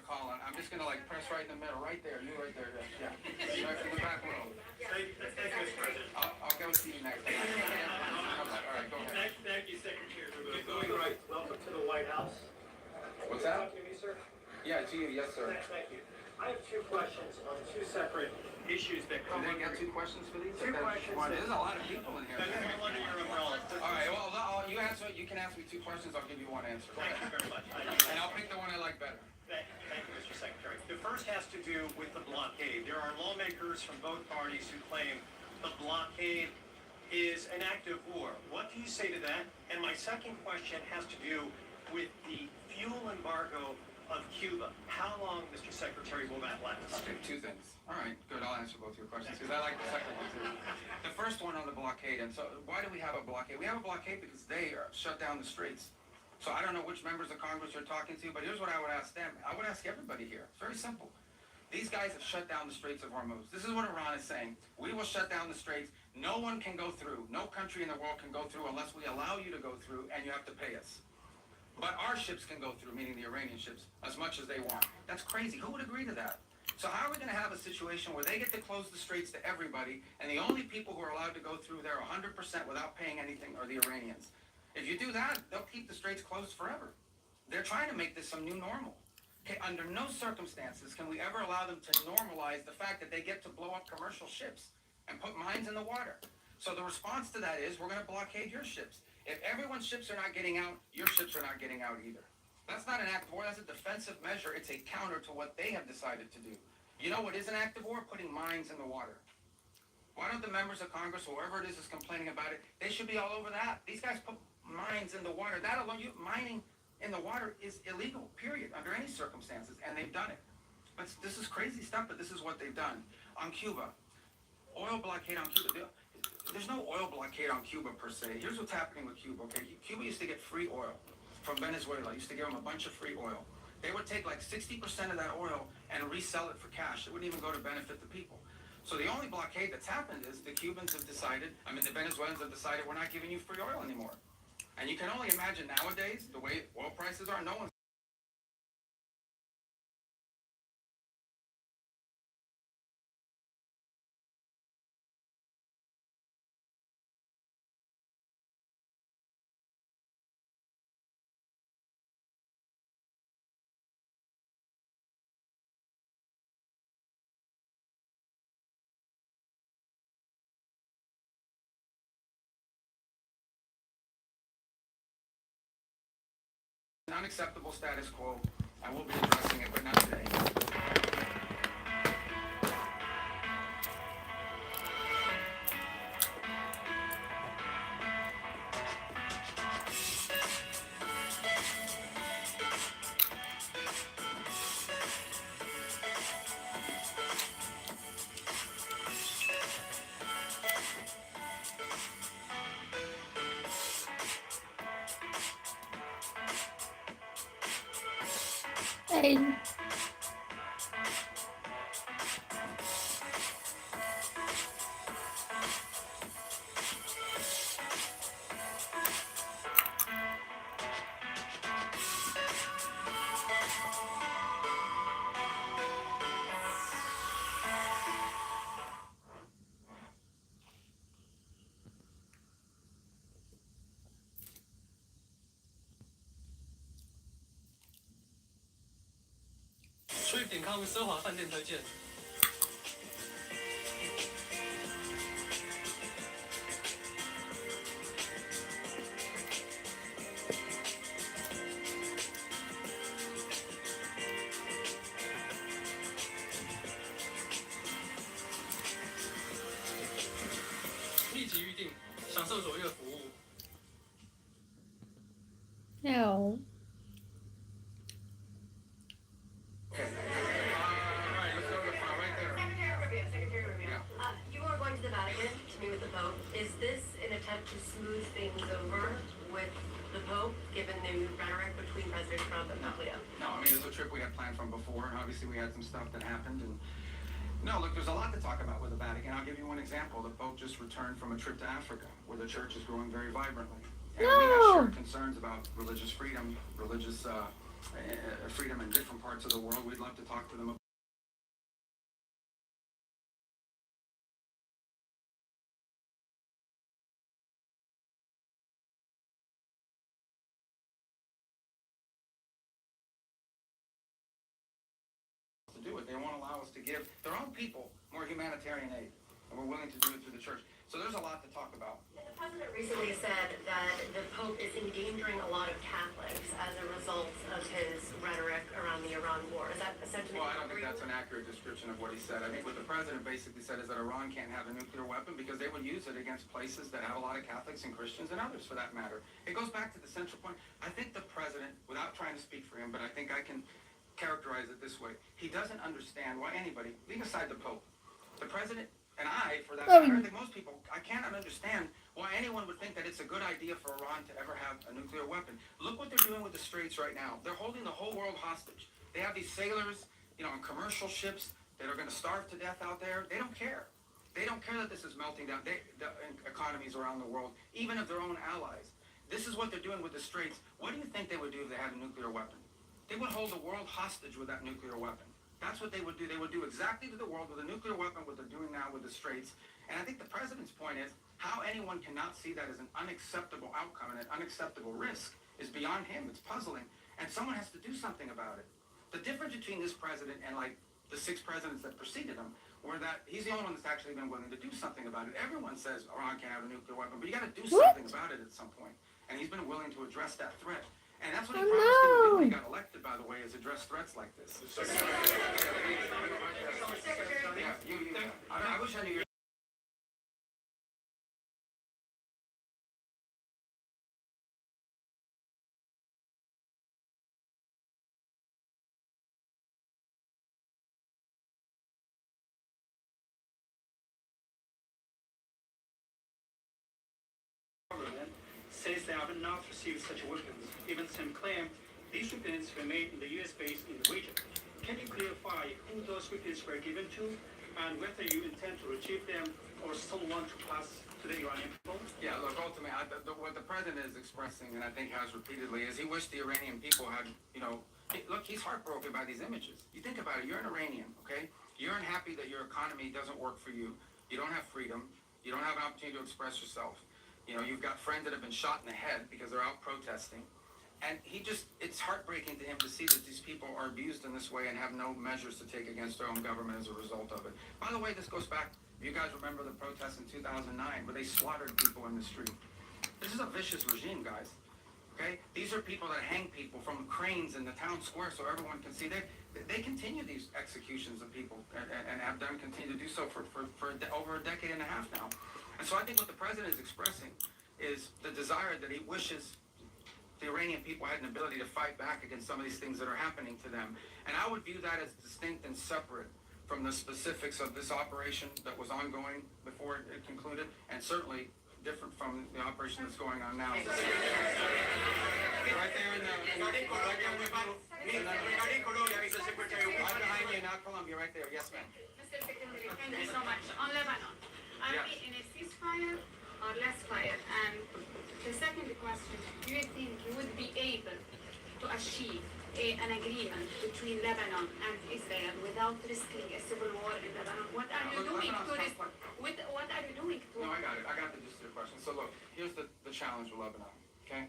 Colin. I'm just gonna like press right in the middle, right there. You right there. Yeah. Right in the back row. Thank you, Mr. President. I'll go see you next time. All right, go ahead. Thank you, Secretary. We're going right. Welcome to the White House. What's that? Talking to me, sir? Yeah, to you. Yes, sir. Thank you. I have two questions on two separate issues that come Did they under. get 2 questions for these? Two questions. Well, there's a lot of people in here. That come under your umbrella. All right, well, you answer. You can ask me 2 questions. I'll give you 1 answer. Go Thank ahead. you very much. And I'll pick the one I like better. Thank you, Mr. Secretary. The first has to do with the blockade. There are lawmakers from both parties who claim the blockade is an act of war. What do you say to that? And my second question has to do with the fuel embargo of Cuba. How long, Mr. Secretary, will that last? Okay, 2 things. All right, good. I'll answer both your questions because I like the second one too. The first one on the blockade. And so why do we have a blockade? We have a blockade because they shut down the streets. So I don't know which members of Congress you're talking to, but here's what I would ask them. I would ask everybody here. It's very simple. These guys have shut down the Straits of Hormuz. This is what Iran is saying. We will shut down the straits. No one can go through. No country in the world can go through unless we allow you to go through, and you have to pay us. But our ships can go through, meaning the Iranian ships, as much as they want. That's crazy. Who would agree to that? So how are we going to have a situation where they get to close the straits to everybody, and the only people who are allowed to go through there 100% without paying anything are the Iranians? If you do that, they'll keep the straits closed forever. They're trying to make this some new normal. Okay, under no circumstances can we ever allow them to normalize the fact that they get to blow up commercial ships and put mines in the water. So the response to that is we're going to blockade your ships. If everyone's ships are not getting out, your ships are not getting out either. That's not an act of war. That's a defensive measure. It's a counter to what they have decided to do. You know what is an act of war? Putting mines in the water. Why don't the members of Congress, or whoever it is complaining about it, they should be all over that. These guys put mines in the water. That alone, mining in the water is illegal, period, under any circumstances, and they've done it. But this is crazy stuff, but this is what they've done. On Cuba, oil blockade on Cuba. There's no oil blockade on Cuba per se. Here's what's happening with Cuba, okay? Cuba used to get free oil from Venezuela. Used to give them a bunch of free oil. They would take like 60% of that oil and resell it for cash. It wouldn't even go to benefit the people. So the only blockade that's happened is the Cubans have decided, the Venezuelans have decided we're not giving you free oil anymore. And you can only imagine nowadays, the way oil prices are, no one's an unacceptable status quo. I will be addressing it, but not today. Hey. Trip.com 奢华饭店推荐。立即预定，享受卓越服务。No. You are going to the Vatican to meet with the Pope. Is this an attempt to smooth things over with the Pope, given the rhetoric between President Trump and Leo? No, it's a trip we had planned from before, and obviously we had some stuff that happened. And no, look, there's a lot to talk about with the Vatican. I'll give you one example. The Pope just returned from a trip to Africa, where the church is growing very vibrantly. And we have shared concerns about religious freedom, religious freedom in different parts parts of the world. We'd love to talk to them to do it. They won't allow us to give their own people more humanitarian aid, and we're willing to do it through the church. So there's a lot to talk about. The president recently said that the Pope is endangering a lot of Catholics as a result of his rhetoric around the Iran war. Is that a sentiment? Well, I don't you think agree that's an accurate description of what he said. I think what the president basically said is that Iran can't have a nuclear weapon because they would use it against places that have a lot of Catholics and Christians and others for that matter. It goes back to the central point. I think the president, without trying to speak for him, but I think I can characterize it this way. He doesn't understand why anybody, leave aside the Pope, the president and I, for that matter, I think most people, I cannot understand why anyone would think that it's a good idea for Iran to ever have a nuclear weapon. Look what they're doing with the Straits right now. They're holding the whole world hostage. They have these sailors, on commercial ships that are going to starve to death out there. They don't care. They don't care that this is melting down the economies around the world, even of their own allies. This is what they're doing with the Straits. What do you think they would do if they had a nuclear weapon? They would hold the world hostage with that nuclear weapon. That's what they would do. They would do exactly to the world with a nuclear weapon what they're doing now with the Straits. And I think the president's point is how anyone cannot see that as an unacceptable outcome and an unacceptable risk is beyond him. It's puzzling. And someone has to do something about it. The difference between this president and like the 6 presidents that preceded him were that he's the only one that's actually been willing to do something about it. Everyone says Iran can't have a nuclear weapon, but you got to do something about it at some point. And he's been willing to address that threat. And that's what he promised he would do when he got elected, by the way, is address threats like this. Yeah, I wish I knew your... Says they have not received such weapons. Even some claim these weapons were made in the U.S. base in the region. Can you clarify who those weapons were given to and whether you intend to retrieve them or still want to pass to the Iranian people? Yeah, look, ultimately, what the president is expressing, and I think has repeatedly, is he wished the Iranian people had, look, he's heartbroken by these images. You think about it, you're an Iranian, okay? You're unhappy that your economy doesn't work for you. You don't have freedom. You don't have an opportunity to express yourself. You've got friends that have been shot in the head because they're out protesting. And it's heartbreaking to him to see that these people are abused in this way and have no measures to take against their own government as a result of it. By the way, this goes back, you guys remember the protests in 2009 where they slaughtered people in the street. This is a vicious regime, guys. Okay? These are people that hang people from cranes in the town square so everyone can see. They continue these executions of people and have done continue to do so for over a decade and a half now. And so I think what the president is expressing is the desire that he wishes the Iranian people had an ability to fight back against some of these things that are happening to them. And I would view that as distinct and separate from the specifics of this operation that was ongoing before it concluded, and certainly different from the operation that's going on now. Right there in the... Right behind you, now Colombia, right there. Yes, ma'am. Mr. Secretary, thank you so much. On Lebanon, are we in a ceasefire or less fire? And the second question, do you think you would be able to achieve an agreement between Lebanon and Israel without risking a civil war in Lebanon? What are you doing to what are you doing to... No, I got it. I got the gist of your question. So look, here's the challenge with Lebanon, okay?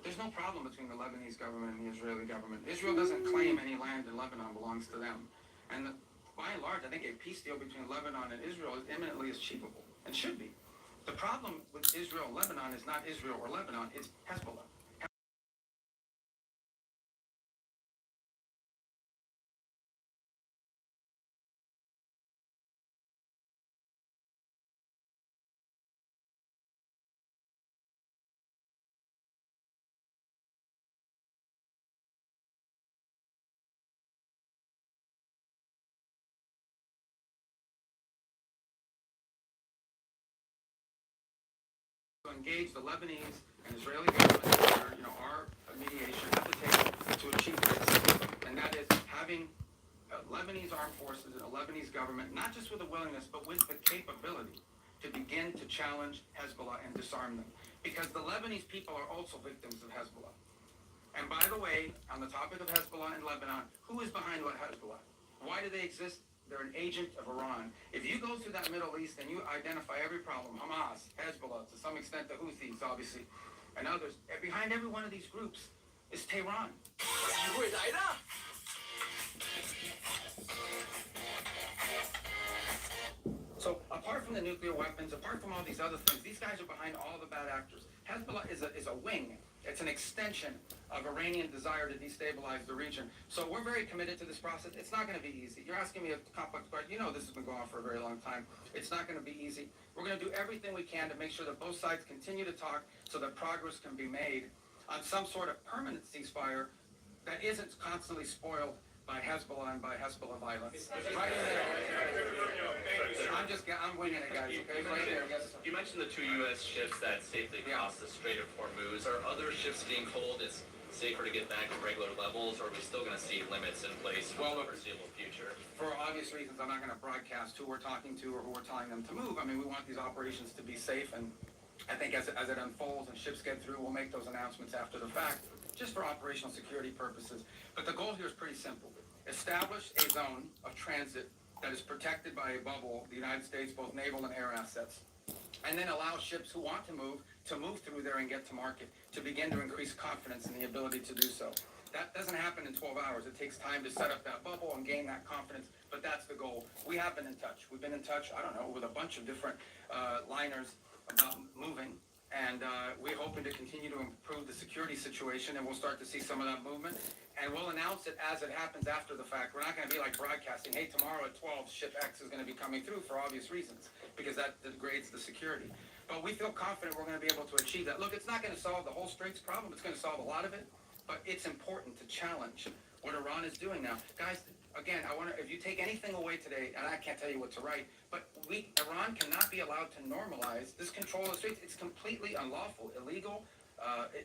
There's no problem between the Lebanese government and the Israeli government. Israel doesn't claim any land in Lebanon belongs to them. And by and large, I think a peace deal between Lebanon and Israel is imminently achievable, and should be. The problem with Israel and Lebanon is not Israel or Lebanon, it's Hezbollah. Engage the Lebanese and Israeli governments under our mediation at the table to achieve this, and that is having Lebanese armed forces and a Lebanese government, not just with the willingness, but with the capability to begin to challenge Hezbollah and disarm them. Because the Lebanese people are also victims of Hezbollah. And by the way, on the topic of Hezbollah in Lebanon, who is behind what Hezbollah? Why do they exist? They're an agent of Iran. If you go through that Middle East and you identify every problem, Hamas, Hezbollah, to some extent the Houthis, obviously, and others, behind every one of these groups is Tehran. So apart from the nuclear weapons, apart from all these other things, these guys are behind all the bad actors. Hezbollah is a wing. It's an extension of Iranian desire to destabilize the region. So we're very committed to this process. It's not going to be easy. You're asking me a complex question. You know this has been going on for a very long time. It's not going to be easy. We're going to do everything we can to make sure that both sides continue to talk so that progress can be made on some sort of permanent ceasefire that isn't constantly spoiled by Hezbollah and by Hezbollah violence. Right in there. I'm winging it, guys, okay? Right there, yes. You mentioned the two U.S. ships that safely crossed the Strait of Hormuz. Are other ships being told it's safer to get back to regular levels, or are we still going to see limits in place for the foreseeable future? For obvious reasons, I'm not going to broadcast who we're talking to or who we're telling them to move. I mean, we want these operations to be safe, and I think as it unfolds and ships get through, we'll make those announcements after the fact, just for operational security purposes. But the goal here is pretty simple. Establish a zone of transit that is protected by a bubble, the United States, both naval and air assets, and then allow ships who want to move through there and get to market, to begin to increase confidence in the ability to do so. That doesn't happen in 12 hours. It takes time to set up that bubble and gain that confidence, but that's the goal. We have been in touch. We've been in touch, I don't know, with a bunch of different liners about moving, and we're hoping to continue to improve the security situation, and we'll start to see some of that movement. And we'll announce it as it happens after the fact. We're not going to be like broadcasting, hey, tomorrow at 12, ship X is going to be coming through for obvious reasons, because that degrades the security. But we feel confident we're going to be able to achieve that. Look, it's not going to solve the whole Straits problem. It's going to solve a lot of it, but it's important to challenge what Iran is doing now. Guys, again, I wonder if you take anything away today, and I can't tell you what to write, but Iran cannot be allowed to normalize this control of the Straits. It's completely unlawful, illegal.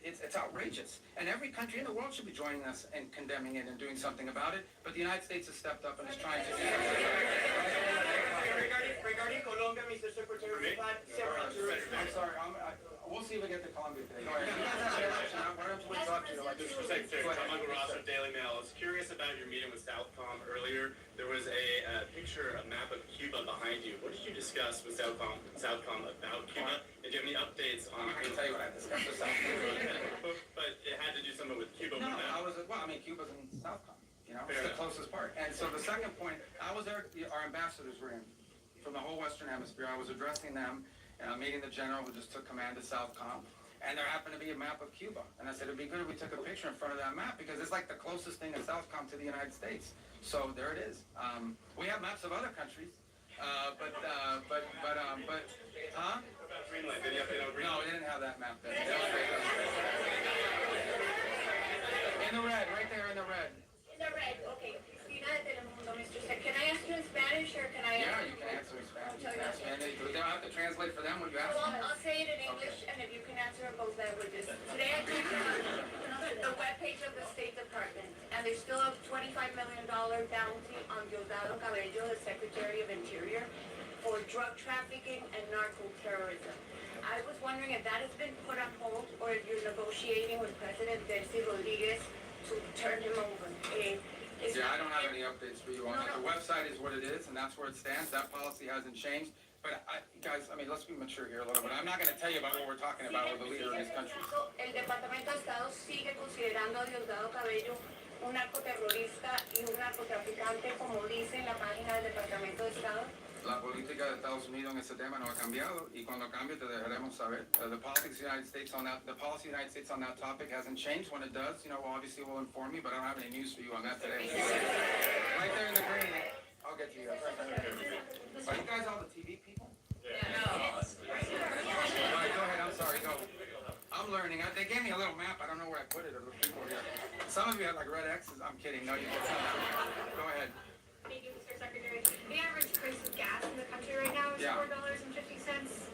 It's outrageous. And every country in the world should be joining us and condemning it and doing something about it. But the United States has stepped up and is trying to do Regarding Colombia, Mr. Secretary, we've had several tourists. I'm sorry. We'll see if we get to Colombia today. Go ahead. Why don't we talk to you like this? Mr. Secretary, Tom Aguirre, Daily Mail. I was curious about your meeting with Southcom earlier. There was a picture, a map of Cuba behind you. What did you discuss with Southcom about Cuba? And do you have any updates on? I'm not going to tell you what I discussed with Southcom. But it had to do something with Cuba. No, Cuba's in Southcom. You know, it's the closest part. And so the second point, I was there. Our ambassadors were in from the whole Western Hemisphere. I was addressing them. Meeting the general who just took command of Southcom, and there happened to be a map of Cuba. And I said, it'd be good if we took a picture in front of that map, because it's like the closest thing in Southcom to the United States. So there it is. We have maps of other countries, huh? Greenland. Did you have to know Greenland? No, we didn't have that map then. In the red, right there in the red. In the red, okay. Cristina de Telemundo, Mr. Sec. Can I ask you in Spanish or can I? Yeah, you can answer in Spanish. You can ask me. They don't have to translate for them when you ask Well, them. I'll say it in English, and if you can answer in both languages. Today I clicked on the webpage of the State Department, and there's still a $25 million bounty on Diosdado Cabello, the Secretary of Interior, for drug trafficking and narco-terrorism. I was wondering if that has been put on hold, or if you're negotiating with President Delcy Rodriguez to turn him over. Yeah, I don't have any updates for you on that. The website is what it is, and that's where it stands. That policy hasn't changed. But guys, I mean, let's be mature here a little bit. I'm not going to tell you about what we're talking about with the leader of this country. El Departamento de Estado sigue considerando a Diosdado Cabello un narcoterrorista y un narcotraficante, como dice en la página del Departamento de Estado. La política de Estados Unidos en ese tema no ha cambiado, y cuando cambie te dejaremos saber. The policy of the United States on that topic hasn't changed. When it does, you know, obviously we'll inform you, but I don't have any news for you on that today. Right there in the green. I'll get to you. Are you guys all the TV people? Yeah. All right, go ahead. I'm sorry. Go. I'm learning. They gave me a little map. I don't know where I put it. Or the people here. Some of you have like red X's. I'm kidding. No, you don't. Go ahead. Thank you, Mr. Secretary. The average price of gas in the country right now is $4.50.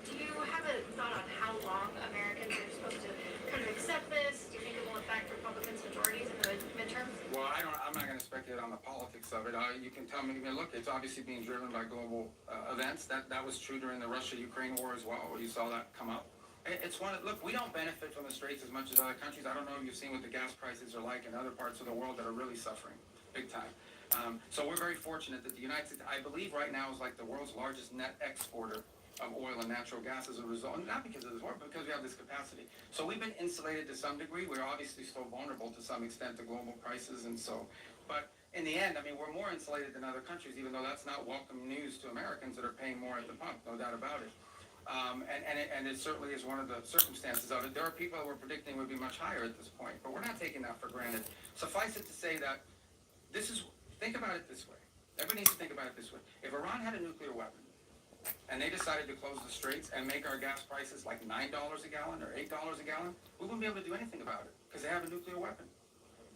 Do you have a thought on how long Americans are supposed to kind of accept this? Do you think it will affect Republicans' majorities in the midterms? Well, I'm not going to speculate on the politics of it. You can tell me. I mean, look, it's obviously being driven by global events. That was true during the Russia-Ukraine war as well, where you saw that come up. It's one of, look, we don't benefit from the Straits as much as other countries. I don't know if you've seen what the gas prices are like in other parts of the world that are really suffering big time. So we're very fortunate that the United States, I believe right now, is like the world's largest net exporter of oil and natural gas as a result, and not because of this war, but because we have this capacity. So we've been insulated to some degree. We're obviously still vulnerable to some extent to global prices, and so, but in the end, I mean, we're more insulated than other countries, even though that's not welcome news to Americans that are paying more at the pump, no doubt about it. And it certainly is one of the circumstances of it. There are people that were predicting would be much higher at this point, but we're not taking that for granted. Suffice it to say that this is, think about it this way. Everybody needs to think about it this way. If Iran had a nuclear weapon, and they decided to close the straits and make our gas prices like $9 a gallon or $8 a gallon, we wouldn't be able to do anything about it because they have a nuclear weapon.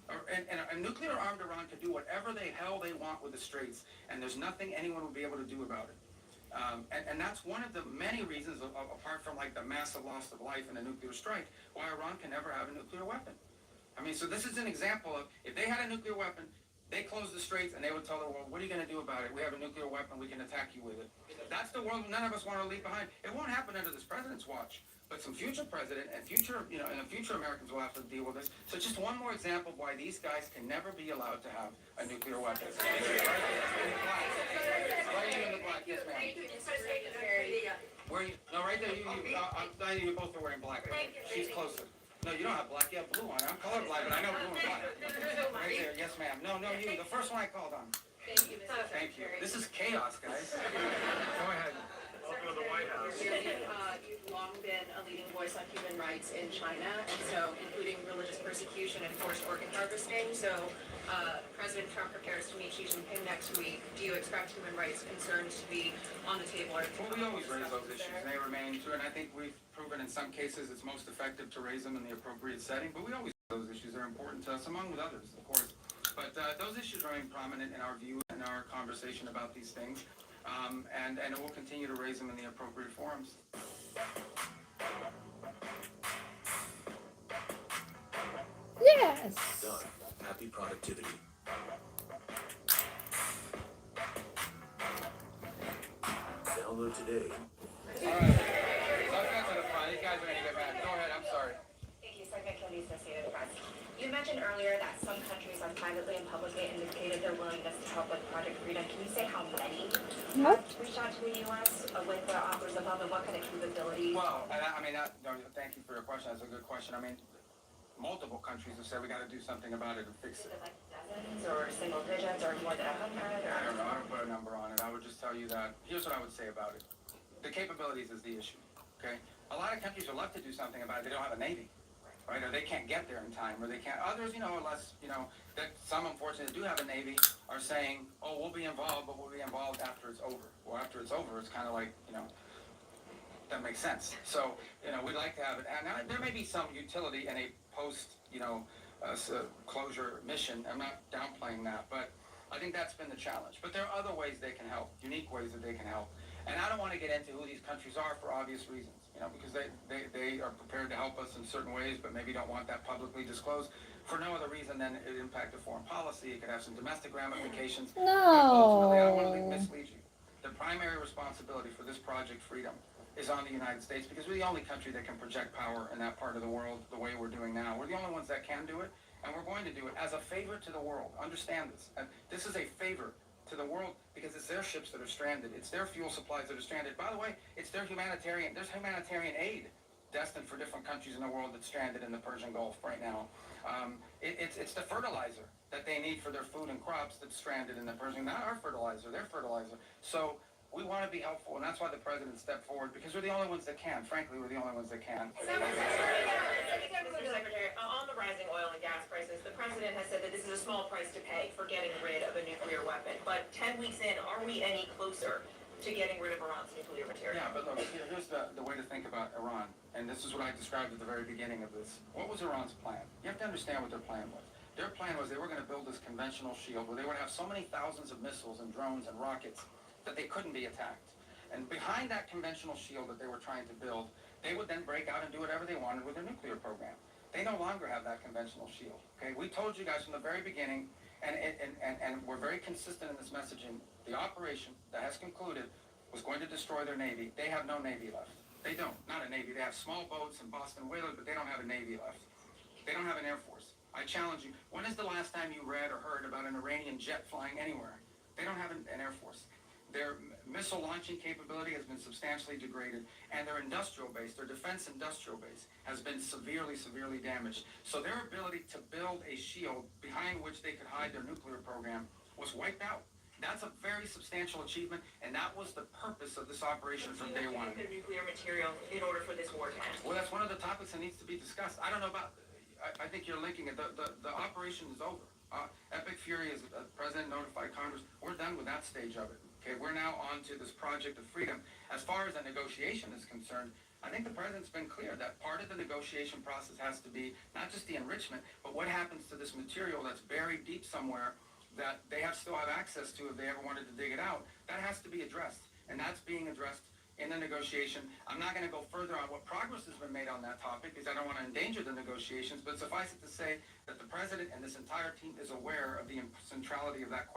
And a nuclear-armed Iran could do whatever the hell they want with the straits, and there's nothing anyone would be able to do about it. And that's one of the many reasons, apart from like the massive loss of life in a nuclear strike, why Iran can never have a nuclear weapon. I mean, so this is an example of, if they had a nuclear weapon, they close the straits and they would tell the world, what are you going to do about it? We have a nuclear weapon, we can attack you with it. That's the world none of us want to leave behind. It won't happen under this president's watch, but some future president and future, and the future Americans will have to deal with this. So just one more example of why these guys can never be allowed to have a nuclear weapon. Right here in the black, yes ma'am. Where you, no, right there, you both are wearing black. She's closer. No, you don't have black, you have blue on. I'm colorblind, but I know blue and black. Right there, yes ma'am. No, you, the first one I called on. Thank you, Mr. Thank you. This is chaos, guys. Go ahead. Welcome to the White House. You've long been a leading voice on human rights in China, and so including religious persecution and forced organ harvesting. So President Trump prepares to meet Xi Jinping next week. Do you expect human rights concerns to be on the table? Well, we always raise those issues, and they remain true, and I think we've proven in some cases it's most effective to raise them in the appropriate setting, but we always raise those issues. They're important to us, among with others, of course. But those issues remain prominent in our view and our conversation about these things, and we'll continue to raise them in the appropriate forums. Yes. Done. Happy productivity. Download today. All right. Let's get to the front. These guys are going to get mad. Go ahead. I'm sorry. Thank you, Secretary Kennedy, Associated Press. You mentioned earlier that some countries have privately and publicly indicated their willingness to help with Project Freedom. Can you say how many have reached out to the U.S. With their offers above, and what kind of capabilities? Well, thank you for your question. That's a good question. I mean, multiple countries have said we got to do something about it and fix Is it. it like dozens or single digits or more than 100? I don't know. I don't put a number on it. I would just tell you that here's what I would say about it. The capabilities is the issue. Okay, a lot of countries would love to do something about it. They don't have a navy, right? Or they can't get there in time, or they can't. Others, that some unfortunately do have a navy are saying, oh, we'll be involved, but we'll be involved after it's over. Well, after it's over, it's kind of like, that makes sense. So, we'd like to have it. And now, there may be some utility in a post, closure mission. I'm not downplaying that, but I think that's been the challenge. But there are other ways they can help, unique ways that they can help. And I don't want to get into who these countries are for obvious reasons, because they are prepared to help us in certain ways, but maybe don't want that publicly disclosed for no other reason than it impacted foreign policy. It could have some domestic ramifications. No. Ultimately, I don't want to mislead you. The primary responsibility for this Project Freedom is on the United States, because we're the only country that can project power in that part of the world the way we're doing now. We're the only ones that can do it, and we're going to do it as a favor to the world. Understand this. And this is a favor to the world because it's their ships that are stranded. It's their fuel supplies that are stranded. By the way, it's their there's humanitarian aid destined for different countries in the world that's stranded in the Persian Gulf right now. It's the fertilizer that they need for their food and crops that's stranded in the Persian, not our fertilizer, their fertilizer. So we want to be helpful, and that's why the president stepped forward, because we're the only ones that can. Frankly, we're the only ones that can. Mr. Secretary, on the rising oil and gas prices, the president has said that this is a small price to pay for getting rid of a nuclear weapon. But 10 weeks in, are we any closer to getting rid of Iran's nuclear material? Yeah, but look, here's the way to think about Iran, and this is what I described at the very beginning of this. What was Iran's plan? You have to understand what their plan was. Their plan was they were going to build this conventional shield where they would have so many thousands of missiles and drones and rockets that they couldn't be attacked. And behind that conventional shield that they were trying to build, they would then break out and do whatever they wanted with their nuclear program. They no longer have that conventional shield. Okay, we told you guys from the very beginning, and we're very consistent in this messaging. The operation that has concluded was going to destroy their navy. They have no navy left. They don't. Not a Navy. They have small boats and Boston whalers, but they don't have a Navy left. They don't have an Air Force. I challenge you. When is the last time you read or heard about an Iranian jet flying anywhere? They don't have an Air Force. Their missile launching capability has been substantially degraded, and their industrial base, their defense industrial base, has been severely, severely damaged. So their ability to build a shield behind which they could hide their nuclear program was wiped out. That's a very substantial achievement, and that was the purpose of this operation from day one. The nuclear material in order for this war to end. Well, that's one of the topics that needs to be discussed. I don't know about, I think you're linking it. The operation is over. Epic Fury, as the president notified Congress, we're done with that stage of it. Okay, we're now on to this project of freedom. As far as the negotiation is concerned, I think the president's been clear that part of the negotiation process has to be not just the enrichment, but what happens to this material that's buried deep somewhere that they still have access to if they ever wanted to dig it out. That has to be addressed, and that's being addressed in the negotiation. I'm not going to go further on what progress has been made on that topic because I don't want to endanger the negotiations, but suffice it to say that the president and this entire team is aware of the centrality of that question.